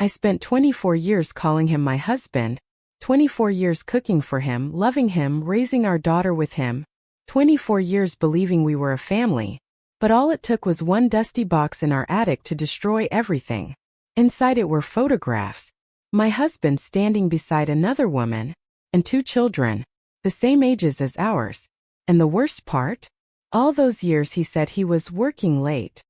I spent 24 years calling him my husband, 24 years cooking for him, loving him, raising our daughter with him, 24 years believing we were a family. But all it took was one dusty box in our attic to destroy everything. Inside it were photographs. My husband standing beside another woman, and 2 children, the same ages as ours. And the worst part? All those years he said he was working late.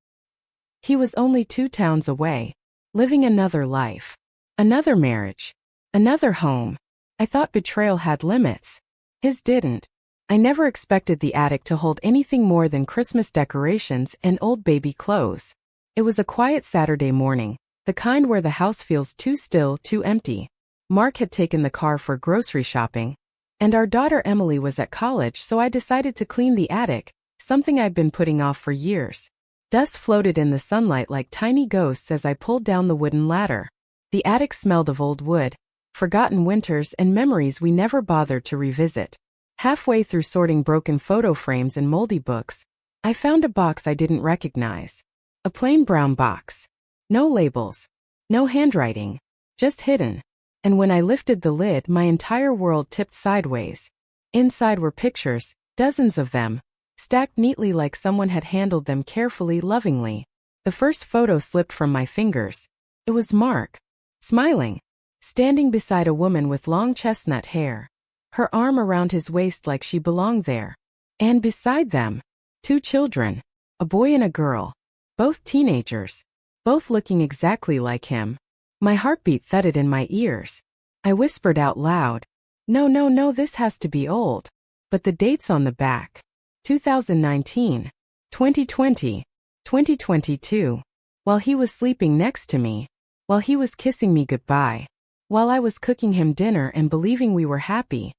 He was only 2 towns away, living another life, another marriage, another home. I thought betrayal had limits. His didn't. I never expected the attic to hold anything more than Christmas decorations and old baby clothes. It was a quiet Saturday morning, the kind where the house feels too still, too empty. Mark had taken the car for grocery shopping, and our daughter Emily was at college, so I decided to clean the attic, something I've been putting off for years. Dust floated in the sunlight like tiny ghosts as I pulled down the wooden ladder. The attic smelled of old wood, forgotten winters, and memories we never bothered to revisit. Halfway through sorting broken photo frames and moldy books, I found a box I didn't recognize. A plain brown box. No labels. No handwriting. Just hidden. And when I lifted the lid, my entire world tipped sideways. Inside were pictures, dozens of them, stacked neatly like someone had handled them carefully, lovingly. The first photo slipped from my fingers. It was Mark, smiling, standing beside a woman with long chestnut hair, her arm around his waist like she belonged there. And beside them, 2 children, a boy and a girl, both teenagers, both looking exactly like him. My heartbeat thudded in my ears. I whispered out loud, "No, no, no, this has to be old." But the dates on the back: 2019, 2020, 2022. While he was sleeping next to me, while he was kissing me goodbye, while I was cooking him dinner and believing we were happy.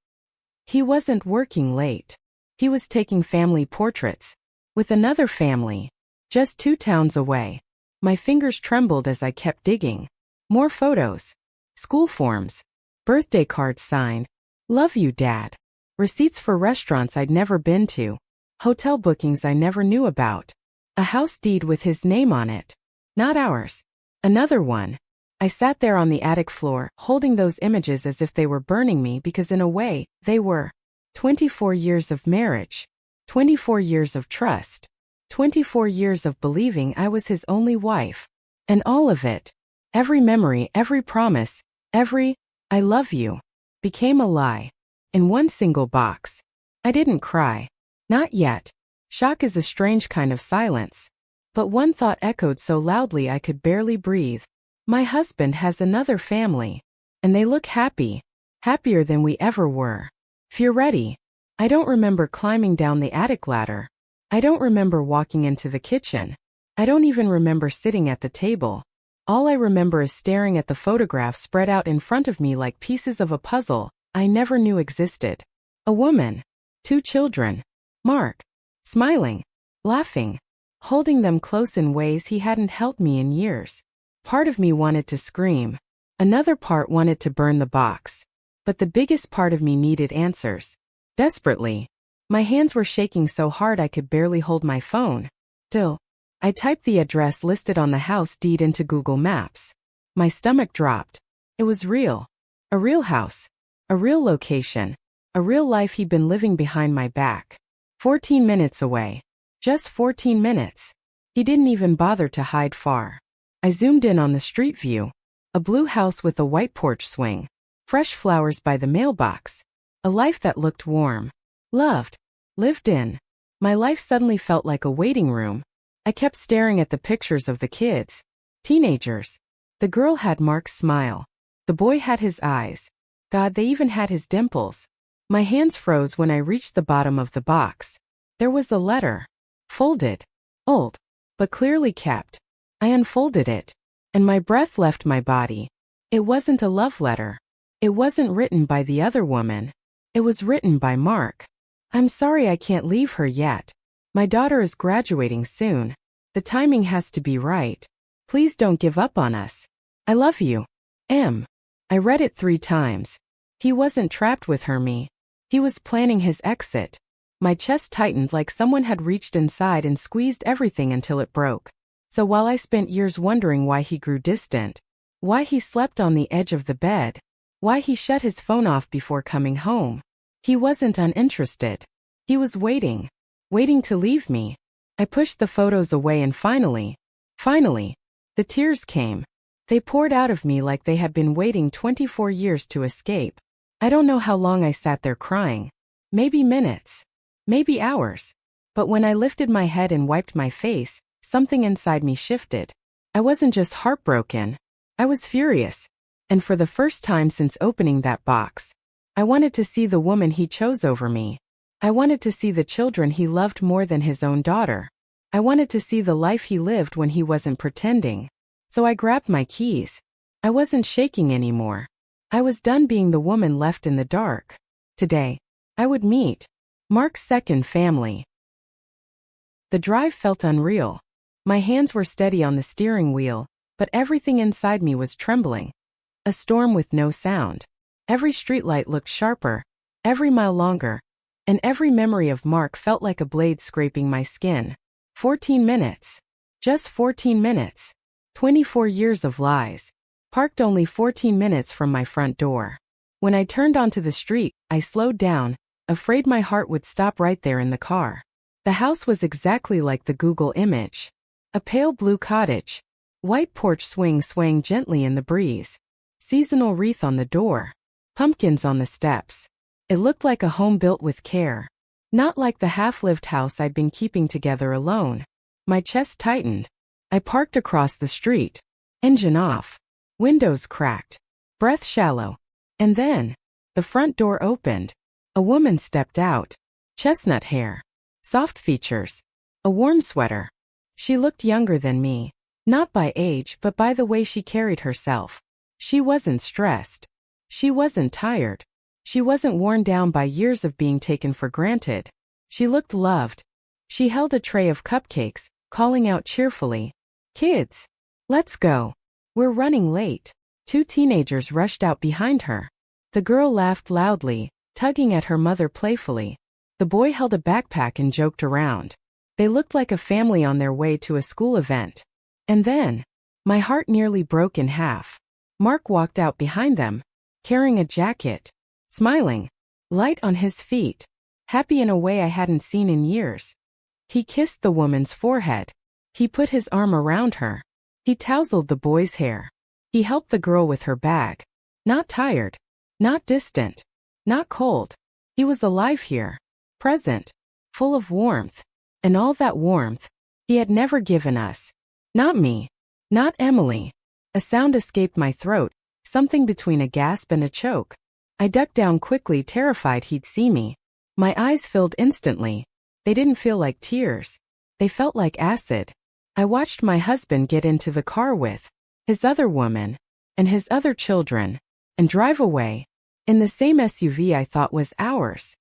He wasn't working late. He was taking family portraits, with another family, just 2 towns away. My fingers trembled as I kept digging. More photos. School forms. Birthday cards signed, "Love you, Dad." Receipts for restaurants I'd never been to. Hotel bookings I never knew about. A house deed with his name on it. Not ours. Another one. I sat there on the attic floor, holding those images as if they were burning me, because in a way, they were. 24 years of marriage. 24 years of trust. 24 years of believing I was his only wife. And all of it, every memory, every promise, every "I love you," became a lie. In one single box. I didn't cry. Not yet. Shock is a strange kind of silence. But one thought echoed so loudly I could barely breathe. My husband has another family. And they look happy. Happier than we ever were. Fear ready. I don't remember climbing down the attic ladder. I don't remember walking into the kitchen. I don't even remember sitting at the table. All I remember is staring at the photographs spread out in front of me like pieces of a puzzle I never knew existed. A woman. 2 children. Mark. Smiling. Laughing. Holding them close in ways he hadn't held me in years. Part of me wanted to scream. Another part wanted to burn the box. But the biggest part of me needed answers. Desperately. My hands were shaking so hard I could barely hold my phone. Still, I typed the address listed on the house deed into Google Maps. My stomach dropped. It was real. A real house. A real location. A real life he'd been living behind my back. 14 minutes away. Just 14 minutes. He didn't even bother to hide far. I zoomed in on the street view. A blue house with a white porch swing. Fresh flowers by the mailbox. A life that looked warm. Loved. Lived in. My life suddenly felt like a waiting room. I kept staring at the pictures of the kids. Teenagers. The girl had Mark's smile. The boy had his eyes. God, they even had his dimples. My hands froze when I reached the bottom of the box. There was a letter. Folded. Old. But clearly kept. I unfolded it. And my breath left my body. It wasn't a love letter. It wasn't written by the other woman. It was written by Mark. "I'm sorry I can't leave her yet. My daughter is graduating soon. The timing has to be right. Please don't give up on us. I love you. M." I read it 3 times. He wasn't trapped with her, me. He was planning his exit. My chest tightened like someone had reached inside and squeezed everything until it broke. So while I spent years wondering why he grew distant, Why he slept on the edge of the bed. Why he shut his phone off before coming home. He wasn't uninterested. He was waiting. Waiting to leave me. I pushed the photos away and finally, the tears came. They poured out of me like they had been waiting 24 years to escape. I don't know how long I sat there crying. Maybe minutes. Maybe hours. But when I lifted my head and wiped my face, something inside me shifted. I wasn't just heartbroken. I was furious. And for the first time since opening that box, I wanted to see the woman he chose over me. I wanted to see the children he loved more than his own daughter. I wanted to see the life he lived when he wasn't pretending. So I grabbed my keys. I wasn't shaking anymore. I was done being the woman left in the dark. Today, I would meet Mark's second family. The drive felt unreal. My hands were steady on the steering wheel, but everything inside me was trembling. A storm with no sound. Every streetlight looked sharper, every mile longer, and every memory of Mark felt like a blade scraping my skin. 14 minutes. Just 14 minutes. 24 years of lies. Parked only 14 minutes from my front door. When I turned onto the street, I slowed down, afraid my heart would stop right there in the car. The house was exactly like the Google image. A pale blue cottage. White porch swaying gently in the breeze. Seasonal wreath on the door. Pumpkins on the steps. It looked like a home built with care. Not like the half-lived house I'd been keeping together alone. My chest tightened. I parked across the street. Engine off. Windows cracked. Breath shallow. And then, the front door opened. A woman stepped out. Chestnut hair. Soft features. A warm sweater. She looked younger than me. Not by age but by the way she carried herself. She wasn't stressed. She wasn't tired. She wasn't worn down by years of being taken for granted. She looked loved. She held a tray of cupcakes, calling out cheerfully, "Kids, let's go. We're running late." 2 teenagers rushed out behind her. The girl laughed loudly, tugging at her mother playfully. The boy held a backpack and joked around. They looked like a family on their way to a school event. And then, my heart nearly broke in half. Mark walked out behind them, carrying a jacket, smiling, light on his feet, happy in a way I hadn't seen in years. He kissed the woman's forehead. He put his arm around her. He tousled the boy's hair. He helped the girl with her bag. Not tired, not distant, not cold. He was alive here, present, full of warmth. And all that warmth, he had never given us. Not me. Not Emily. A sound escaped my throat, something between a gasp and a choke. I ducked down quickly, terrified he'd see me. My eyes filled instantly. They didn't feel like tears. They felt like acid. I watched my husband get into the car with his other woman and his other children and drive away in the same SUV I thought was ours.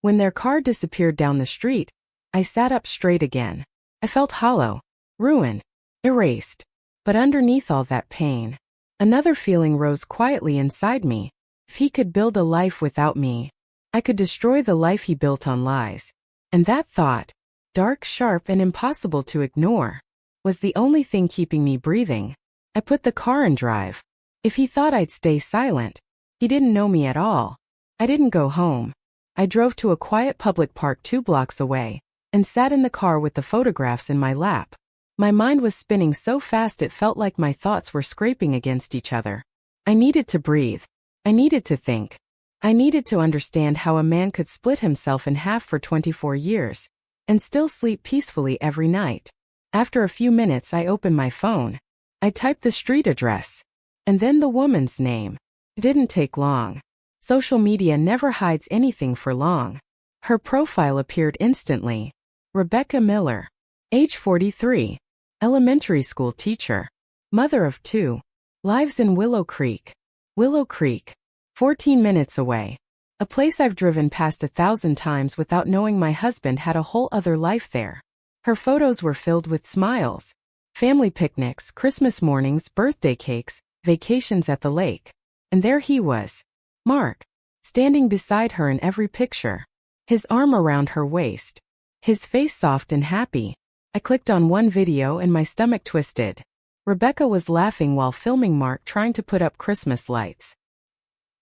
When their car disappeared down the street, I sat up straight again. I felt hollow, ruined, erased. But underneath all that pain, another feeling rose quietly inside me. If he could build a life without me, I could destroy the life he built on lies. And that thought, dark, sharp, and impossible to ignore, was the only thing keeping me breathing. I put the car in drive. If he thought I'd stay silent, he didn't know me at all. I didn't go home. I drove to a quiet public park 2 blocks away and sat in the car with the photographs in my lap. My mind was spinning so fast it felt like my thoughts were scraping against each other. I needed to breathe. I needed to think. I needed to understand how a man could split himself in half for 24 years and still sleep peacefully every night. After a few minutes, I opened my phone. I typed the street address and then the woman's name. It didn't take long. Social media never hides anything for long. Her profile appeared instantly. Rebecca Miller, age 43, elementary school teacher, mother of 2, lives in Willow Creek. Willow Creek, 14 minutes away. A place I've driven past 1,000 times without knowing my husband had a whole other life there. Her photos were filled with smiles, family picnics, Christmas mornings, birthday cakes, vacations at the lake. And there he was, Mark, standing beside her in every picture, his arm around her waist, his face soft and happy. I clicked on one video and my stomach twisted. Rebecca was laughing while filming Mark trying to put up Christmas lights.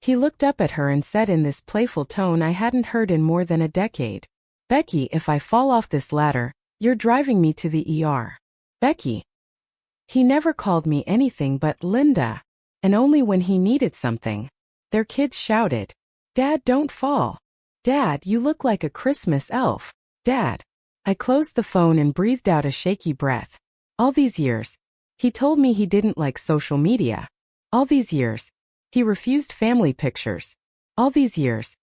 He looked up at her and said in this playful tone I hadn't heard in more than a decade, "Becky, if I fall off this ladder, you're driving me to the ER. Becky." He never called me anything but Linda, and only when he needed something. Their kids shouted, "Dad, don't fall. Dad, you look like a Christmas elf. Dad." I closed the phone and breathed out a shaky breath. All these years, he told me he didn't like social media. All these years, he refused family pictures. All these years,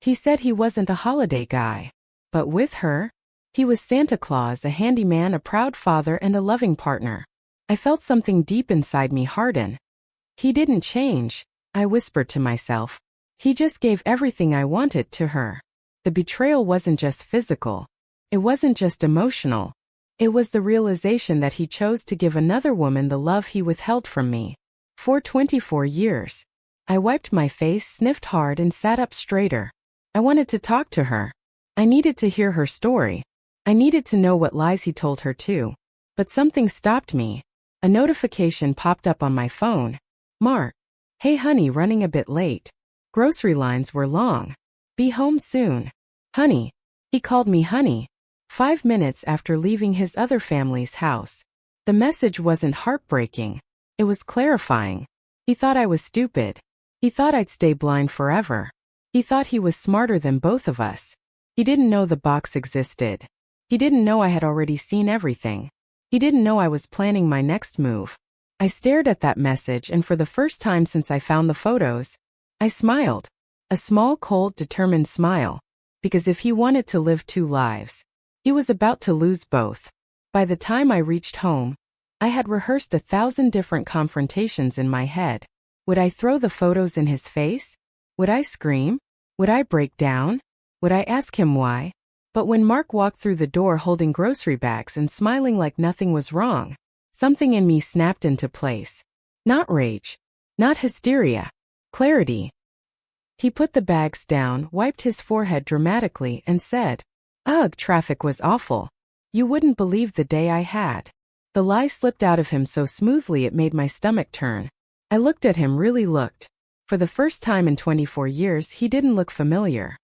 he said he wasn't a holiday guy. But with her, he was Santa Claus, a handyman, a proud father, and a loving partner. I felt something deep inside me harden. He didn't change, I whispered to myself. He just gave everything I wanted to her. The betrayal wasn't just physical. It wasn't just emotional. It was the realization that he chose to give another woman the love he withheld from me. For 24 years. I wiped my face, sniffed hard, and sat up straighter. I wanted to talk to her. I needed to hear her story. I needed to know what lies he told her too. But something stopped me. A notification popped up on my phone. "Mark. Hey honey, running a bit late. Grocery lines were long. Be home soon. Honey." He called me honey. 5 minutes after leaving his other family's house. The message wasn't heartbreaking. It was clarifying. He thought I was stupid. He thought I'd stay blind forever. He thought he was smarter than both of us. He didn't know the box existed. He didn't know I had already seen everything. He didn't know I was planning my next move. I stared at that message, and for the first time since I found the photos, I smiled. A small, cold, determined smile. Because if he wanted to live 2 lives, he was about to lose both. By the time I reached home, I had rehearsed 1,000 different confrontations in my head. Would I throw the photos in his face? Would I scream? Would I break down? Would I ask him why? But when Mark walked through the door holding grocery bags and smiling like nothing was wrong, something in me snapped into place. Not rage. Not hysteria. Clarity. He put the bags down, wiped his forehead dramatically, and said, "Ugh, traffic was awful. You wouldn't believe the day I had." The lie slipped out of him so smoothly it made my stomach turn. I looked at him, really looked. For the first time in 24 years, he didn't look familiar.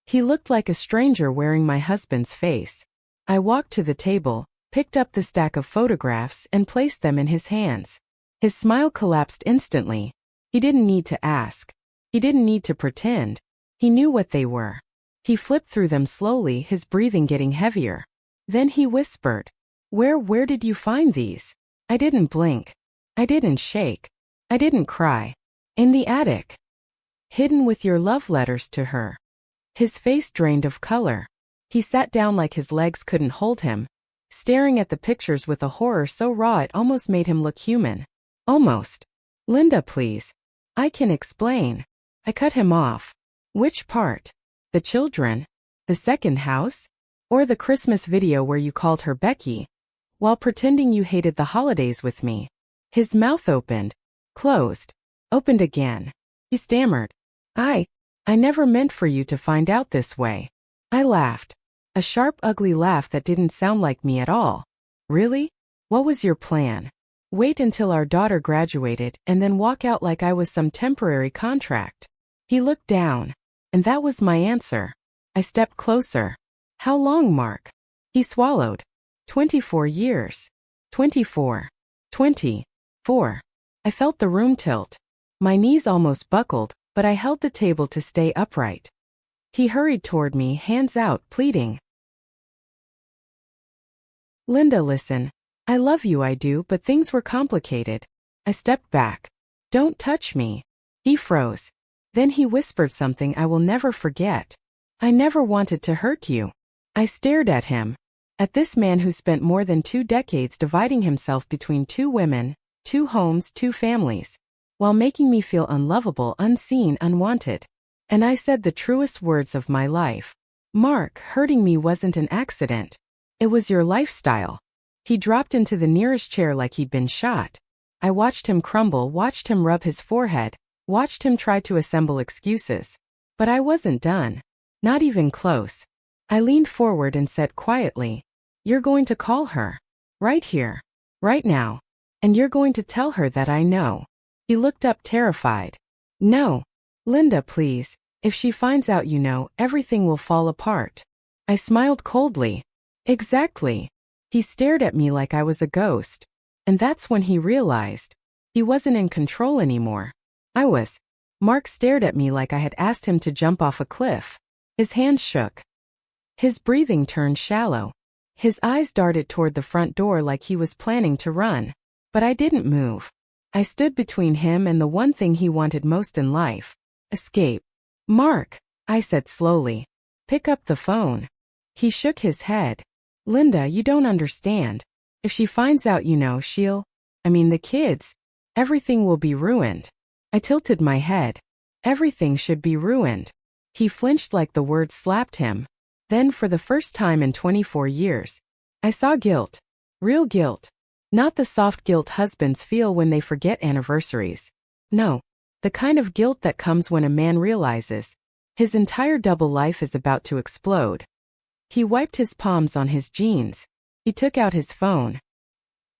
He looked like a stranger wearing my husband's face. I walked to the table, picked up the stack of photographs, and placed them in his hands. His smile collapsed instantly. He didn't need to ask. He didn't need to pretend. He knew what they were. He flipped through them slowly, his breathing getting heavier. Then he whispered, Where did you find these?" I didn't blink. I didn't shake. I didn't cry. "In the attic. Hidden with your love letters to her." His face drained of color. He sat down like his legs couldn't hold him, staring at the pictures with a horror so raw it almost made him look human. Almost. "Linda, please. I can explain." I cut him off. "Which part? The children? The second house? Or the Christmas video where you called her Becky, while pretending you hated the holidays with me?" His mouth opened, closed, opened again. He stammered, I never meant for you to find out this way." I laughed. A sharp, ugly laugh that didn't sound like me at all. "Really? What was your plan? Wait until our daughter graduated and then walk out like I was some temporary contract?" He looked down, and that was my answer. I stepped closer. "How long, Mark?" He swallowed. 24 years. 24. 24. I felt the room tilt. My knees almost buckled, but I held the table to stay upright. He hurried toward me, hands out, pleading. "Linda, listen. I love you, I do, but things were complicated." I stepped back. "Don't touch me." He froze. Then he whispered something I will never forget. "I never wanted to hurt you." I stared at him. At this man who spent more than 2 decades dividing himself between 2 women, 2 homes, 2 families, while making me feel unlovable, unseen, unwanted. And I said the truest words of my life. "Mark, hurting me wasn't an accident. It was your lifestyle." He dropped into the nearest chair like he'd been shot. I watched him crumble, watched him rub his forehead, watched him try to assemble excuses. But I wasn't done. Not even close. I leaned forward and said quietly, "You're going to call her. Right here. Right now." And you're going to tell her that I know. He looked up terrified. No. Linda, please. If she finds out you know, everything will fall apart. I smiled coldly. Exactly. He stared at me like I was a ghost. And that's when he realized. He wasn't in control anymore. I was. Mark stared at me like I had asked him to jump off a cliff. His hands shook. His breathing turned shallow. His eyes darted toward the front door like he was planning to run. But I didn't move. I stood between him and the one thing he wanted most in life. Escape. Mark, I said slowly. Pick up the phone. He shook his head. Linda, you don't understand. If she finds out you know, the kids. Everything will be ruined. I tilted my head. Everything should be ruined. He flinched like the words slapped him. Then for the first time in 24 years, I saw guilt. Real guilt. Not the soft guilt husbands feel when they forget anniversaries. No. The kind of guilt that comes when a man realizes his entire double life is about to explode. He wiped his palms on his jeans. He took out his phone.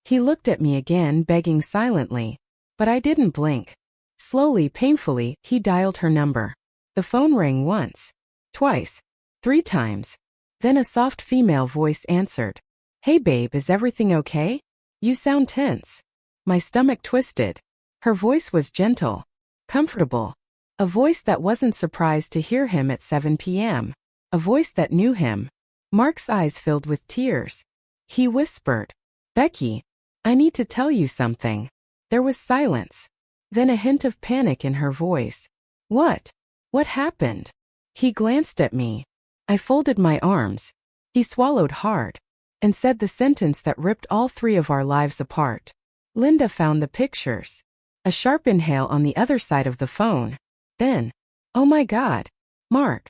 He looked at me again, begging silently. But I didn't blink. Slowly, painfully, he dialed her number. The phone rang once, twice, 3 times. Then a soft female voice answered. Hey babe, is everything okay? You sound tense. My stomach twisted. Her voice was gentle, comfortable. A voice that wasn't surprised to hear him at 7 p.m. A voice that knew him. Mark's eyes filled with tears. He whispered, Becky, I need to tell you something. There was silence. Then a hint of panic in her voice. What? What happened? He glanced at me. I folded my arms. He swallowed hard and said the sentence that ripped all 3 of our lives apart. Linda found the pictures. A sharp inhale on the other side of the phone. Then, oh my God. Mark,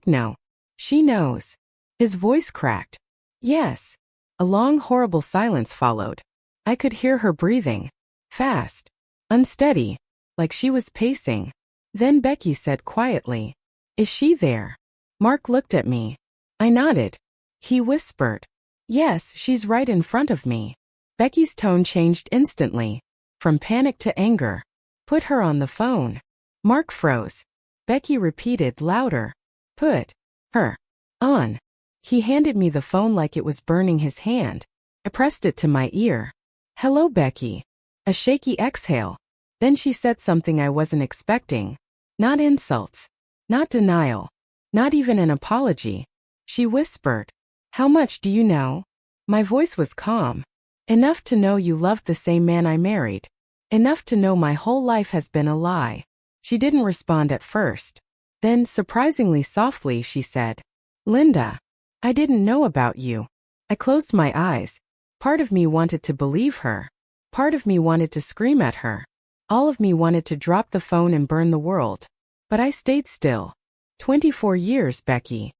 no. She knows. His voice cracked. Yes. A long, horrible silence followed. I could hear her breathing. Fast. Unsteady. Like she was pacing. Then Becky said quietly, Is she there? Mark looked at me. I nodded. He whispered, Yes, she's right in front of me. Becky's tone changed instantly. From panic to anger. Put her on the phone. Mark froze. Becky repeated louder. Put her on. He handed me the phone like it was burning his hand. I pressed it to my ear. Hello, Becky. A shaky exhale. Then she said something I wasn't expecting. Not insults. Not denial. Not even an apology. She whispered, How much do you know? My voice was calm. Enough to know you loved the same man I married. Enough to know my whole life has been a lie. She didn't respond at first. Then, surprisingly softly, she said, Linda, I didn't know about you. I closed my eyes. Part of me wanted to believe her. Part of me wanted to scream at her. All of me wanted to drop the phone and burn the world. But I stayed still. 24 years, Becky.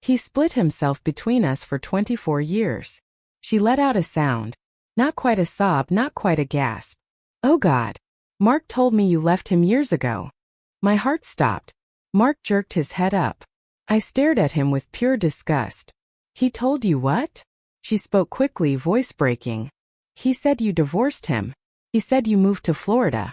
He split himself between us for 24 years. She let out a sound. Not quite a sob, not quite a gasp. Oh God. Mark told me you left him years ago. My heart stopped. Mark jerked his head up. I stared at him with pure disgust. He told you what? She spoke quickly, voice breaking. He said you divorced him. He said you moved to Florida.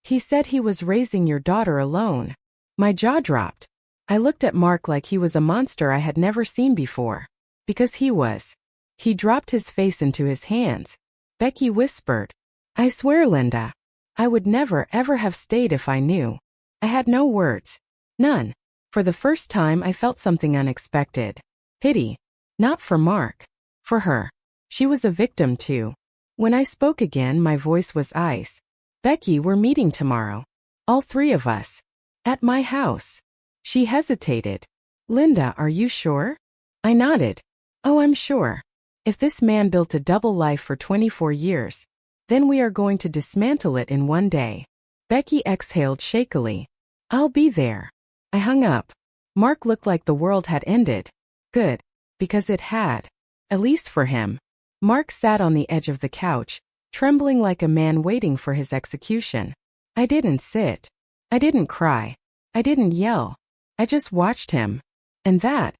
He said he was raising your daughter alone. My jaw dropped. I looked at Mark like he was a monster I had never seen before. Because he was. He dropped his face into his hands. Becky whispered, I swear, Linda. I would never ever have stayed if I knew. I had no words. None. For the first time I felt something unexpected. Pity. Not for Mark. For her. She was a victim too. When I spoke again, my voice was ice. Becky, we're meeting tomorrow. All 3 of us. At my house. She hesitated. Linda, are you sure? I nodded. Oh, I'm sure. If this man built a double life for 24 years, then we are going to dismantle it in one day. Becky exhaled shakily. I'll be there. I hung up. Mark looked like the world had ended. Good. Because it had. At least for him. Mark sat on the edge of the couch, trembling like a man waiting for his execution. I didn't sit. I didn't cry. I didn't yell. I just watched him. And that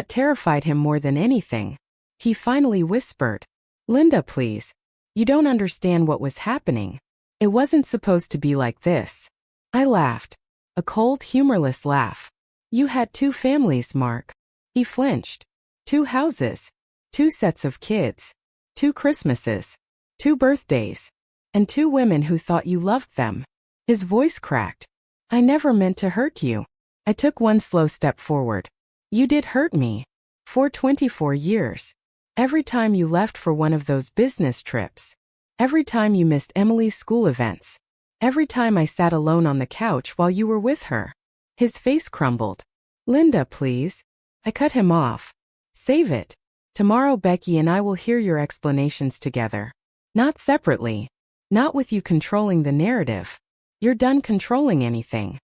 terrified him more than anything. He finally whispered, Linda, please. You don't understand what was happening. It wasn't supposed to be like this. I laughed. A cold, humorless laugh. You had 2 families, Mark. He flinched. 2 houses. 2 sets of kids. 2 Christmases. 2 birthdays. And 2 women who thought you loved them. His voice cracked. I never meant to hurt you. I took one slow step forward. You did hurt me. For 24 years. Every time you left for one of those business trips. Every time you missed Emily's school events. Every time I sat alone on the couch while you were with her. His face crumbled. Linda, please. I cut him off. Save it. Tomorrow Becky and I will hear your explanations together. Not separately. Not with you controlling the narrative. You're done controlling anything.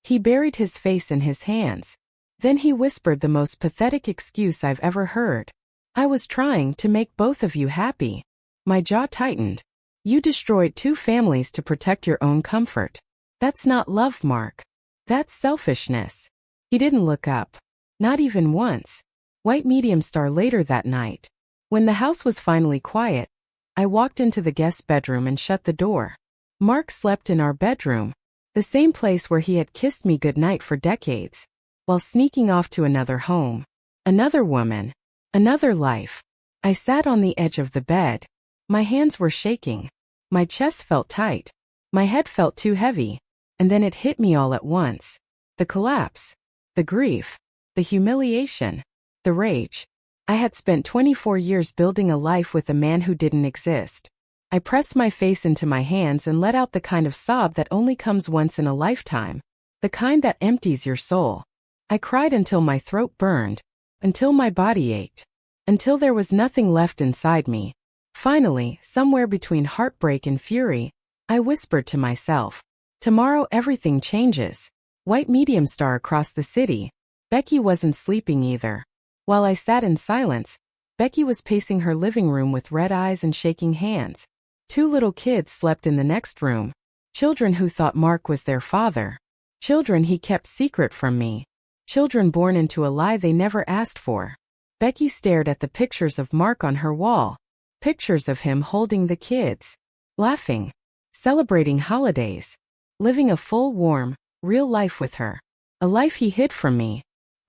He buried his face in his hands. Then he whispered the most pathetic excuse I've ever heard. I was trying to make both of you happy. My jaw tightened. You destroyed 2 families to protect your own comfort. That's not love, Mark. That's selfishness. He didn't look up. Not even once. White medium star later that night. When the house was finally quiet, I walked into the guest bedroom and shut the door. Mark slept in our bedroom, the same place where he had kissed me goodnight for decades, while sneaking off to another home, another woman, another life. I sat on the edge of the bed. My hands were shaking. My chest felt tight. My head felt too heavy. And then it hit me all at once. The collapse. The grief. The humiliation. The rage. I had spent 24 years building a life with a man who didn't exist. I pressed my face into my hands and let out the kind of sob that only comes once in a lifetime. The kind that empties your soul. I cried until my throat burned. Until my body ached. Until there was nothing left inside me. Finally, somewhere between heartbreak and fury, I whispered to myself, tomorrow everything changes. White medium star across the city. Becky wasn't sleeping either. While I sat in silence, Becky was pacing her living room with red eyes and shaking hands. 2 little kids slept in the next room. Children who thought Mark was their father. Children he kept secret from me. Children born into a lie they never asked for. Becky stared at the pictures of Mark on her wall. Pictures of him holding the kids. Laughing. Celebrating holidays. Living a full, warm, real life with her. A life he hid from me.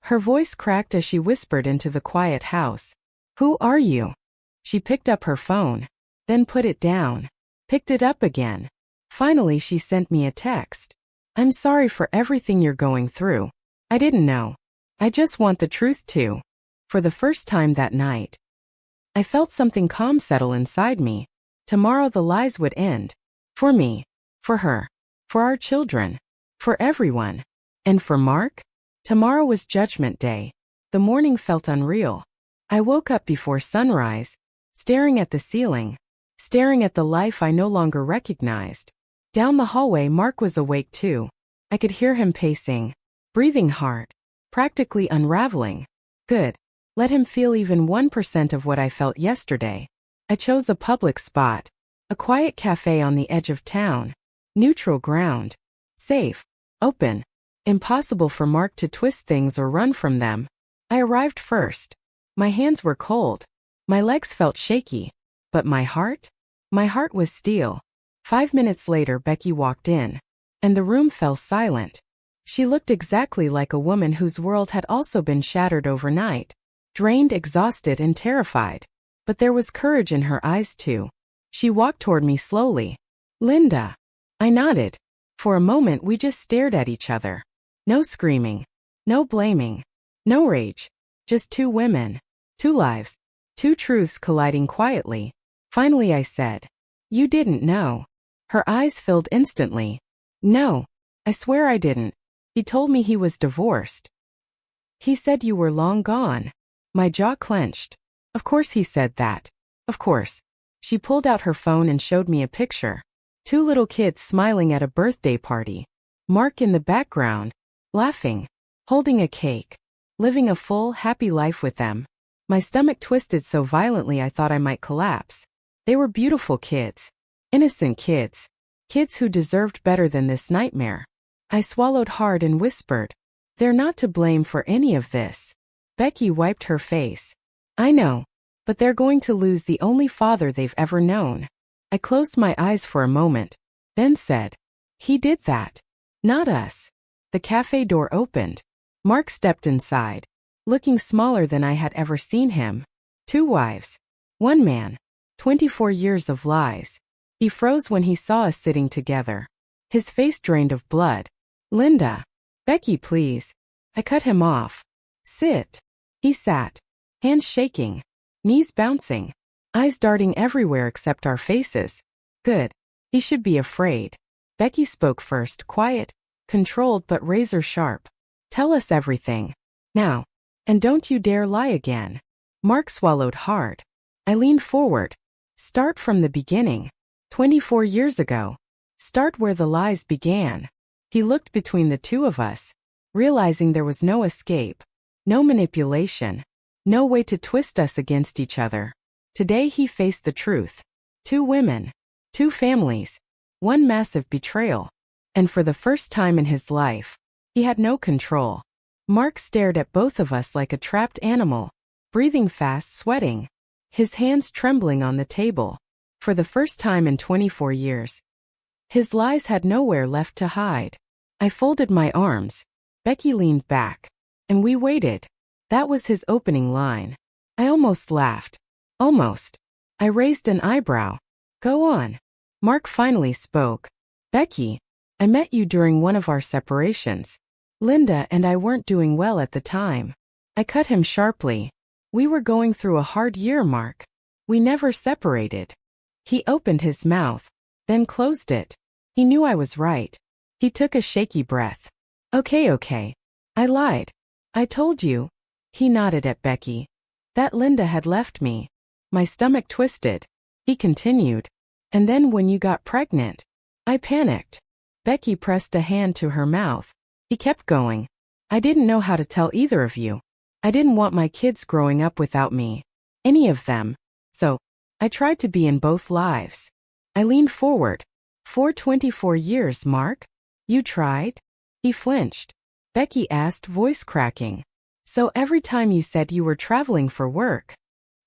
Her voice cracked as she whispered into the quiet house. Who are you? She picked up her phone. Then put it down. Picked it up again. Finally she sent me a text. I'm sorry for everything you're going through. I didn't know. I just want the truth too. For the first time that night, I felt something calm settle inside me. Tomorrow the lies would end. For me. For her. For our children. For everyone. And for Mark? Tomorrow was Judgment Day. The morning felt unreal. I woke up before sunrise, staring at the ceiling, staring at the life I no longer recognized. Down the hallway Mark was awake too. I could hear him pacing, breathing hard, practically unraveling. Good. Let him feel even 1% of what I felt yesterday. I chose a public spot. A quiet cafe on the edge of town. Neutral ground. Safe. Open. Impossible for Mark to twist things or run from them. I arrived first. My hands were cold. My legs felt shaky. But my heart? My heart was steel. 5 minutes later Becky walked in. And the room fell silent. She looked exactly like a woman whose world had also been shattered overnight. Drained, exhausted, and terrified. But there was courage in her eyes too. She walked toward me slowly. Linda. I nodded. For a moment we just stared at each other. No screaming. No blaming. No rage. Just 2 women. 2 lives. 2 truths colliding quietly. Finally I said, you didn't know. Her eyes filled instantly. No. I swear I didn't. He told me he was divorced. He said you were long gone. My jaw clenched. Of course he said that. Of course. She pulled out her phone and showed me a picture. 2 little kids smiling at a birthday party. Mark in the background, laughing, holding a cake, living a full, happy life with them. My stomach twisted so violently I thought I might collapse. They were beautiful kids. Innocent kids. Kids who deserved better than this nightmare. I swallowed hard and whispered, they're not to blame for any of this. Becky wiped her face. I know. but they're going to lose the only father they've ever known. I closed my eyes for a moment, then said, "He did that. Not us." The cafe door opened. Mark stepped inside, looking smaller than I had ever seen him. 2 wives. 1 man. 24 years of lies. He froze when he saw us sitting together. His face drained of blood. "Linda. Becky, please." I cut him off. "Sit." He sat, hands shaking, knees bouncing, eyes darting everywhere except our faces. Good. He should be afraid. Becky spoke first, quiet, controlled but razor sharp. "Tell us everything. Now. And don't you dare lie again." Mark swallowed hard. I leaned forward. "Start from the beginning. 24 years ago. Start where the lies began." He looked between the two of us, realizing there was no escape, no manipulation, no way to twist us against each other. Today he faced the truth. 2 women, 2 families, 1 massive betrayal. And for the first time in his life, he had no control. Mark stared at both of us like a trapped animal, breathing fast, sweating, his hands trembling on the table. For the first time in 24 years, his lies had nowhere left to hide. I folded my arms. Becky leaned back, and we waited. That was his opening line. I almost laughed. Almost. I raised an eyebrow. "Go on." Mark finally spoke. "Becky, I met you during one of our separations. Linda and I weren't doing well at the time." I cut him sharply. "We were going through a hard year, Mark. We never separated." He opened his mouth, then closed it. He knew I was right. He took a shaky breath. Okay. I lied. I told you." He nodded at Becky. "That Linda had left me." My stomach twisted. He continued. "And then when you got pregnant, I panicked." Becky pressed a hand to her mouth. He kept going. "I didn't know how to tell either of you. I didn't want my kids growing up without me. Any of them. So, I tried to be in both lives." I leaned forward. "For 24 years, Mark? You tried?" He flinched. Becky asked, voice cracking. "So every time you said you were traveling for work?"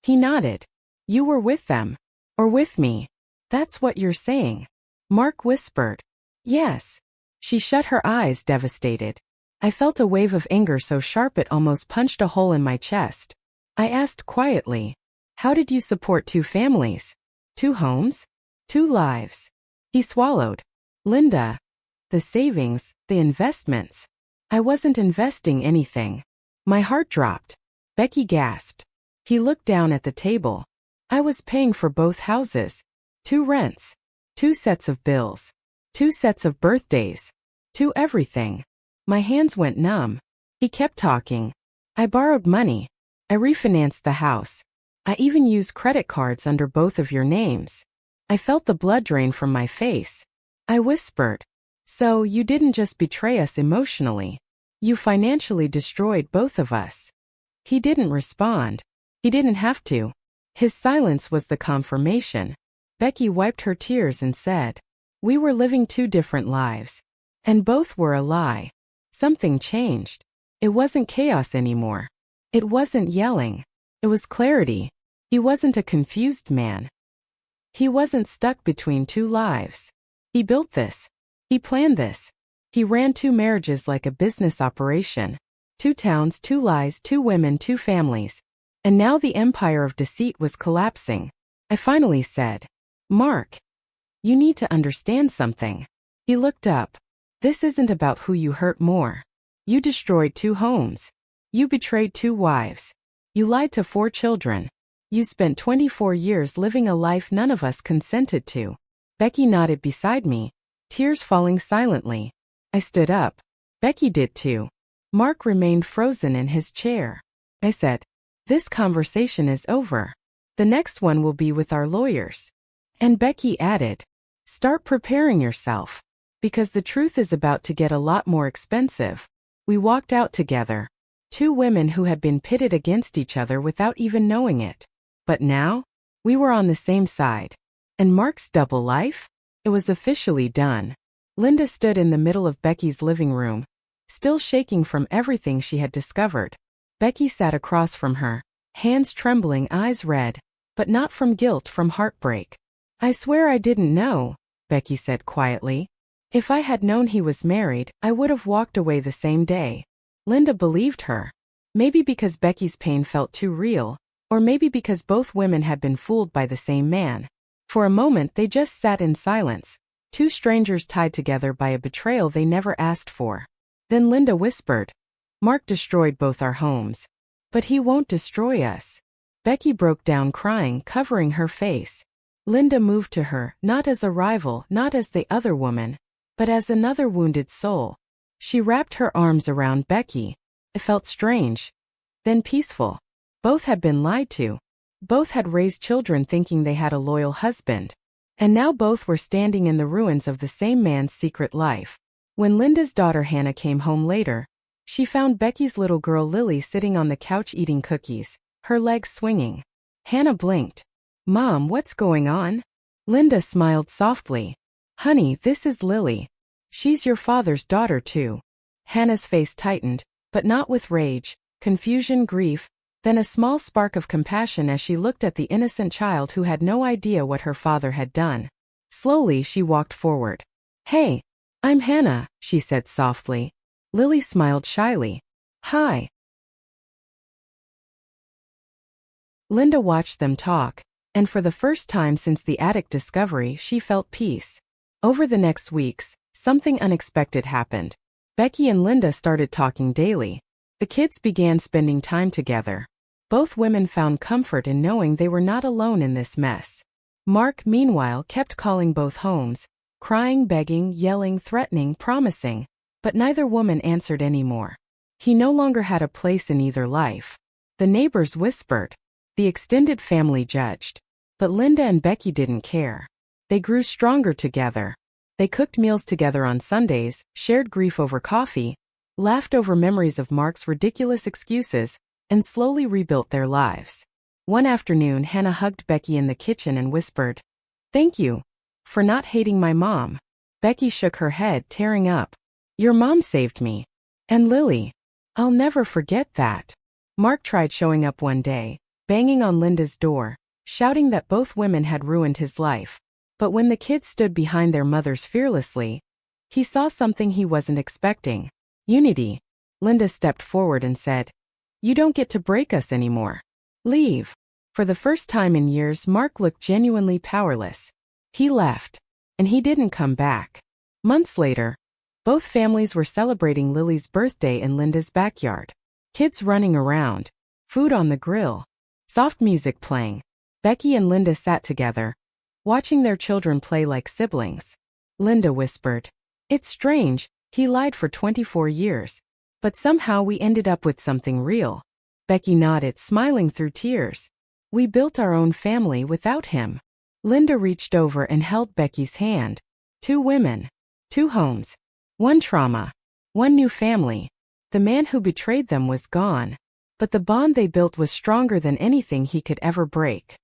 He nodded. "You were with them. Or with me. That's what you're saying." Mark whispered. "Yes." She shut her eyes, devastated. I felt a wave of anger so sharp it almost punched a hole in my chest. I asked quietly, "How did you support 2 families? 2 homes? 2 lives?" He swallowed. "Linda. The savings, the investments. I wasn't investing anything." My heart dropped. Becky gasped. He looked down at the table. "I was paying for both houses. 2 rents. 2 sets of bills. 2 sets of birthdays. 2 everything." My hands went numb. He kept talking. "I borrowed money. I refinanced the house. I even used credit cards under both of your names." I felt the blood drain from my face. I whispered, "So you didn't just betray us emotionally. You financially destroyed both of us." He didn't respond. He didn't have to. His silence was the confirmation. Becky wiped her tears and said, "We were living 2 different lives. And both were a lie." Something changed. It wasn't chaos anymore. It wasn't yelling. It was clarity. He wasn't a confused man. He wasn't stuck between 2 lives. He built this. He planned this. He ran 2 marriages like a business operation. 2 towns, 2 lies, 2 women, 2 families. And now the empire of deceit was collapsing. I finally said, "Mark, you need to understand something." He looked up. "This isn't about who you hurt more. You destroyed 2 homes. You betrayed 2 wives. You lied to 4 children. You spent 24 years living a life none of us consented to." Becky nodded beside me, tears falling silently. I stood up. Becky did too. Mark remained frozen in his chair. I said, "This conversation is over. The next one will be with our lawyers." And Becky added, "Start preparing yourself. Because the truth is about to get a lot more expensive." We walked out together. 2 women who had been pitted against each other without even knowing it. But now, we were on the same side. And Mark's double life? It was officially done. Linda stood in the middle of Becky's living room, still shaking from everything she had discovered. Becky sat across from her, hands trembling, eyes red, but not from guilt, from heartbreak. "I swear I didn't know," Becky said quietly. "If I had known he was married, I would have walked away the same day." Linda believed her. Maybe because Becky's pain felt too real, or maybe because both women had been fooled by the same man. For a moment they just sat in silence, two strangers tied together by a betrayal they never asked for. Then Linda whispered, "Mark destroyed both our homes. But he won't destroy us." Becky broke down crying, covering her face. Linda moved to her, not as a rival, not as the other woman, but as another wounded soul. She wrapped her arms around Becky. It felt strange, then peaceful. Both had been lied to. Both had raised children thinking they had a loyal husband. And now both were standing in the ruins of the same man's secret life. When Linda's daughter Hannah came home later, she found Becky's little girl Lily sitting on the couch eating cookies, her legs swinging. Hannah blinked. "Mom, what's going on?" Linda smiled softly. "Honey, this is Lily. She's your father's daughter too." Hannah's face tightened, but not with rage, confusion, grief, then a small spark of compassion as she looked at the innocent child who had no idea what her father had done. Slowly she walked forward. "Hey, I'm Hannah," she said softly. Lily smiled shyly. "Hi." Linda watched them talk, and for the first time since the attic discovery she felt peace. Over the next weeks, something unexpected happened. Becky and Linda started talking daily. The kids began spending time together. Both women found comfort in knowing they were not alone in this mess. Mark, meanwhile, kept calling both homes, crying, begging, yelling, threatening, promising, but neither woman answered anymore. He no longer had a place in either life. The neighbors whispered. The extended family judged. But Linda and Becky didn't care. They grew stronger together. They cooked meals together on Sundays, shared grief over coffee, laughed over memories of Mark's ridiculous excuses, and slowly rebuilt their lives. One afternoon, Hannah hugged Becky in the kitchen and whispered, "Thank you for not hating my mom." Becky shook her head, tearing up. "Your mom saved me. And Lily. I'll never forget that." Mark tried showing up one day, banging on Linda's door, shouting that both women had ruined his life. But when the kids stood behind their mothers fearlessly, he saw something he wasn't expecting. Unity. Linda stepped forward and said, "You don't get to break us anymore. Leave." For the first time in years, Mark looked genuinely powerless. He left. And he didn't come back. Months later, both families were celebrating Lily's birthday in Linda's backyard. Kids running around, food on the grill, soft music playing. Becky and Linda sat together, watching their children play like siblings. Linda whispered, "It's strange, he lied for 24 years. But somehow we ended up with something real." Becky nodded, smiling through tears. "We built our own family without him." Linda reached over and held Becky's hand. Two women, two homes, one trauma, one new family. The man who betrayed them was gone, but the bond they built was stronger than anything he could ever break.